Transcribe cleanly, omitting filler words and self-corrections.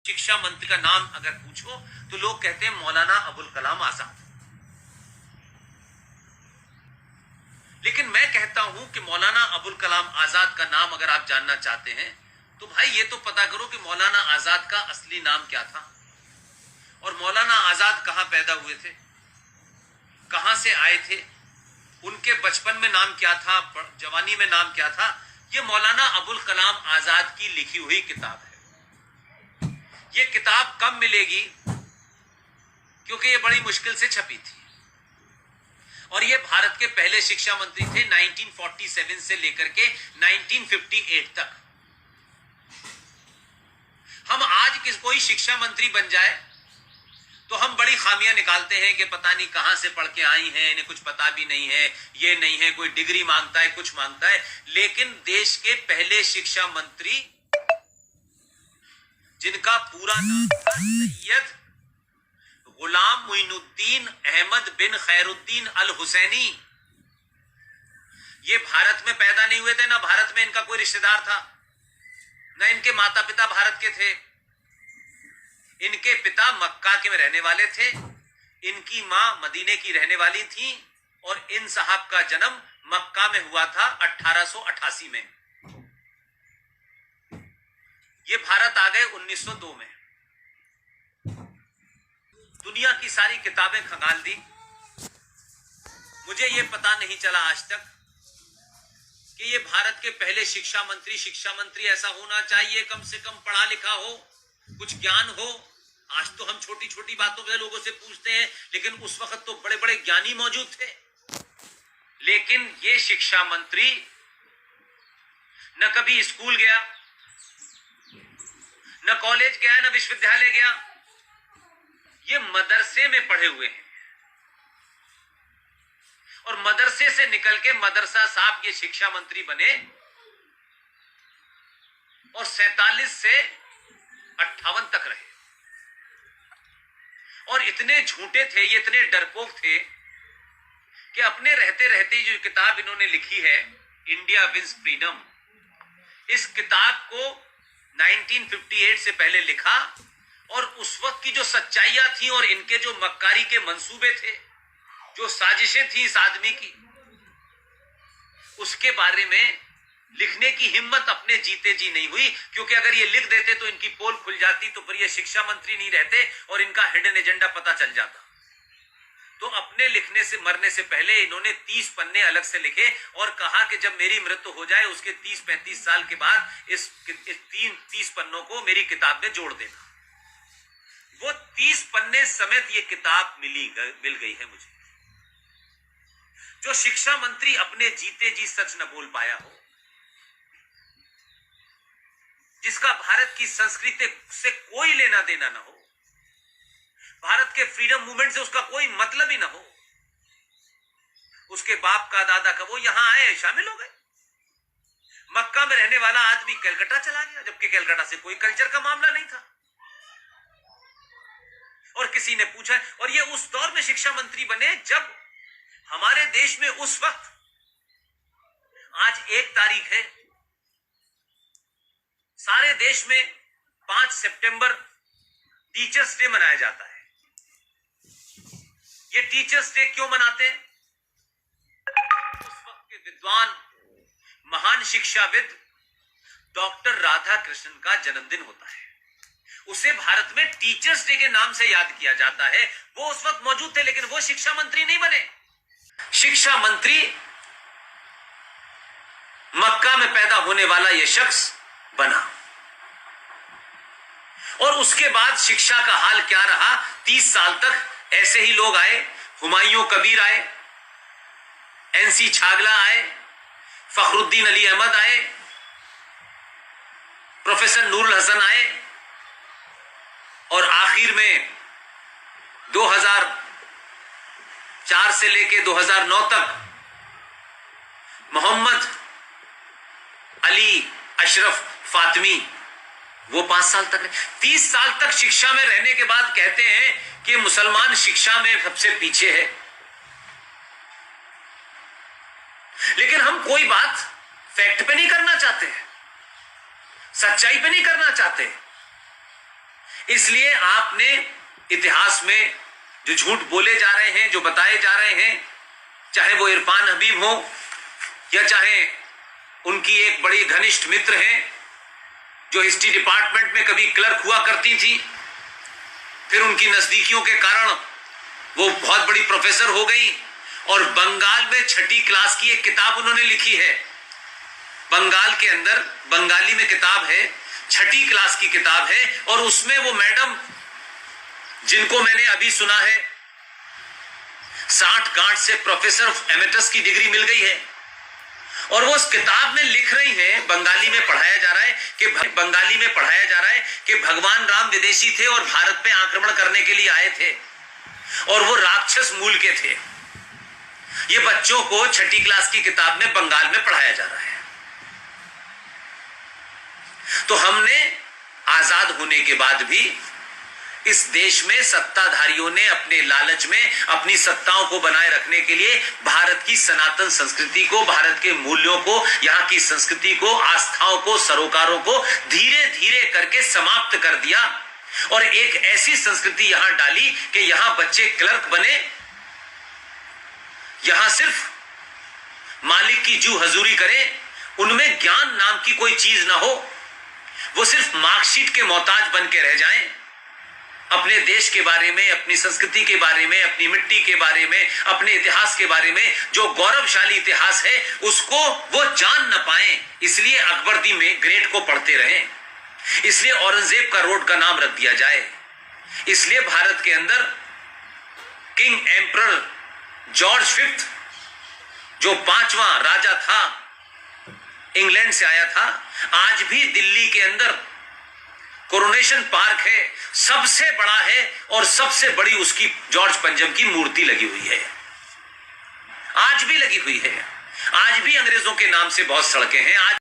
शिक्षा मंत्री का नाम अगर पूछो तो लोग कहते हैं मौलाना अबुल कलाम आजाद। लेकिन मैं कहता हूं कि मौलाना अबुल कलाम आजाद का नाम अगर आप जानना चाहते हैं तो भाई ये तो पता करो कि मौलाना आजाद का असली नाम क्या था और मौलाना आजाद कहां पैदा हुए थे, कहां से आए थे, उनके बचपन में नाम क्या था, जवानी में नाम क्या था। ये मौलाना अबुल कलाम आजाद की लिखी हुई किताब है। ये किताब कब मिलेगी? क्योंकि ये बड़ी मुश्किल से छपी थी और ये भारत के पहले शिक्षा मंत्री थे 1947 से लेकर के 1958 तक। हम आज कोई शिक्षा मंत्री बन जाए तो हम बड़ी खामियां निकालते हैं कि पता नहीं कहां से पढ़ के आई हैं, इन्हें कुछ पता भी नहीं है, ये नहीं है, कोई डिग्री मांगता है, कुछ मांगता है। लेकिन देश के पहले शिक्षा मंत्री जिनका पूरा नाम था सैयद गुलाम मुइनुद्दीन अहमद बिन खैरुद्दीन अल हुसैनी, ये भारत में पैदा नहीं हुए थे, ना भारत में इनका कोई रिश्तेदार था, ना इनके माता पिता भारत के थे। इनके पिता मक्का के में रहने वाले थे, इनकी मां मदीने की रहने वाली थी और इन साहब का जन्म मक्का में हुआ था 1888 में। ये भारत आ गए 1902 में। दुनिया की सारी किताबें खंगाल दी। मुझे ये पता नहीं चला आज तक कि ये भारत के पहले शिक्षा मंत्री ऐसा होना चाहिए, कम से कम पढ़ा लिखा हो, कुछ ज्ञान हो। आज तो हम छोटी छोटी बातों पे लोगों से पूछते हैं, लेकिन उस वक्त तो बड़े बड़े ज्ञानी मौजूद थे। लेकिन ये शिक्षा मंत्री न कभी स्कूल गया, न कॉलेज गया, न विश्वविद्यालय गया। ये मदरसे में पढ़े हुए हैं और मदरसे से निकल के मदरसा साहब ये शिक्षा मंत्री बने और 47 से 58 तक रहे। और इतने झूठे थे, ये इतने डरपोक थे कि अपने रहते रहते जो किताब इन्होंने लिखी है इंडिया विंस फ्रीडम, इस किताब को 1958 से पहले लिखा और उस वक्त की जो सच्चाइयां थी और इनके जो मक्कारी के मंसूबे थे, जो साजिशें थी इस आदमी की, उसके बारे में लिखने की हिम्मत अपने जीते जी नहीं हुई। क्योंकि अगर ये लिख देते तो इनकी पोल खुल जाती, तो फिर ये शिक्षा मंत्री नहीं रहते और इनका हिडन एजेंडा पता चल जाता। तो अपने लिखने से मरने से पहले इन्होंने 30 पन्ने अलग से लिखे और कहा कि जब मेरी मृत्यु हो जाए उसके 30-35 साल के बाद इस 30 पन्नों को मेरी किताब में जोड़ देना। वो 30 पन्ने समेत ये किताब मिल गई है मुझे। जो शिक्षा मंत्री अपने जीते जी सच न बोल पाया हो, जिसका भारत की संस्कृति से कोई लेना देना ना हो, भारत के फ्रीडम मूवमेंट से उसका कोई मतलब ही ना हो, उसके बाप का दादा का, वो यहां आए शामिल हो गए। मक्का में रहने वाला आदमी कलकत्ता चला गया, जबकि कलकत्ता से कोई कल्चर का मामला नहीं था। और किसी ने पूछा, और ये उस दौर में शिक्षा मंत्री बने जब हमारे देश में उस वक्त, आज 1 तारीख है, सारे देश में 5 सितंबर टीचर्स डे मनाया जाता है। ये टीचर्स डे क्यों मनाते हैं? उस वक्त के विद्वान महान शिक्षाविद डॉक्टर राधा कृष्णन का जन्मदिन होता है। उसे भारत में टीचर्स डे के नाम से याद किया जाता है। वो उस वक्त मौजूद थे, लेकिन वो शिक्षा मंत्री नहीं बने। शिक्षा मंत्री मक्का में पैदा होने वाला यह शख्स बना। और उसके बाद शिक्षा का हाल क्या रहा? 30 साल तक ऐसे ही लोग आए। हुमायूं कबीर आए, एनसी छागला आए, फखरुद्दीन अली अहमद आए, प्रोफेसर नूरुल हसन आए और आखिर में 2004 से लेके 2009 तक मोहम्मद अली अशरफ फातिमी, वो 5 साल तक रहे। 30 साल तक शिक्षा में रहने के बाद कहते हैं कि मुसलमान शिक्षा में सबसे पीछे है। लेकिन हम कोई बात फैक्ट पे नहीं करना चाहते, सच्चाई पे नहीं करना चाहते। इसलिए आपने इतिहास में जो झूठ बोले जा रहे हैं, जो बताए जा रहे हैं, चाहे वो इरफान हबीब हो या चाहे उनकी एक बड़ी घनिष्ठ मित्र हैं जो हिस्ट्री डिपार्टमेंट में कभी क्लर्क हुआ करती थी, फिर उनकी नजदीकियों के कारण वो बहुत बड़ी प्रोफेसर हो गई और बंगाल में 6ठी क्लास की एक किताब उन्होंने लिखी है। बंगाल के अंदर बंगाली में किताब है, 6ठी क्लास की किताब है, और उसमें वो मैडम जिनको मैंने अभी सुना है 60 गांठ से प्रोफेसर ऑफ एमेटस की डिग्री मिल गई है, और वो उस किताब में लिख रही हैं, बंगाली में पढ़ाया जा रहा है कि भगवान राम विदेशी थे और भारत पे आक्रमण करने के लिए आए थे और वो राक्षस मूल के थे। ये बच्चों को 6ठी क्लास की किताब में बंगाल में पढ़ाया जा रहा है। तो हमने आजाद होने के बाद भी इस देश में सत्ताधारियों ने अपने लालच में अपनी सत्ताओं को बनाए रखने के लिए भारत की सनातन संस्कृति को, भारत के मूल्यों को, यहाँ की संस्कृति को, आस्थाओं को, सरोकारों को धीरे धीरे करके समाप्त कर दिया और एक ऐसी संस्कृति यहां डाली कि यहां बच्चे क्लर्क बने, यहां सिर्फ मालिक की जू हजूरी करें, उनमें ज्ञान नाम की कोई चीज ना हो, वो सिर्फ मार्कशीट के मोहताज बन के रह जाएं। अपने देश के बारे में, अपनी संस्कृति के बारे में, अपनी मिट्टी के बारे में, अपने इतिहास के बारे में, जो गौरवशाली इतिहास है उसको वो जान न पाए। इसलिए अकबर में ग्रेट को पढ़ते रहें, इसलिए औरंगजेब का रोड का नाम रख दिया जाए, इसलिए भारत के अंदर किंग एम्परर जॉर्ज 5 जो 5वां राजा था, इंग्लैंड से आया था, आज भी दिल्ली के अंदर कोरोनेशन पार्क है, सबसे बड़ा है और सबसे बड़ी उसकी जॉर्ज पंजम की मूर्ति लगी हुई है, आज भी लगी हुई है। आज भी अंग्रेजों के नाम से बहुत सड़कें हैं। आज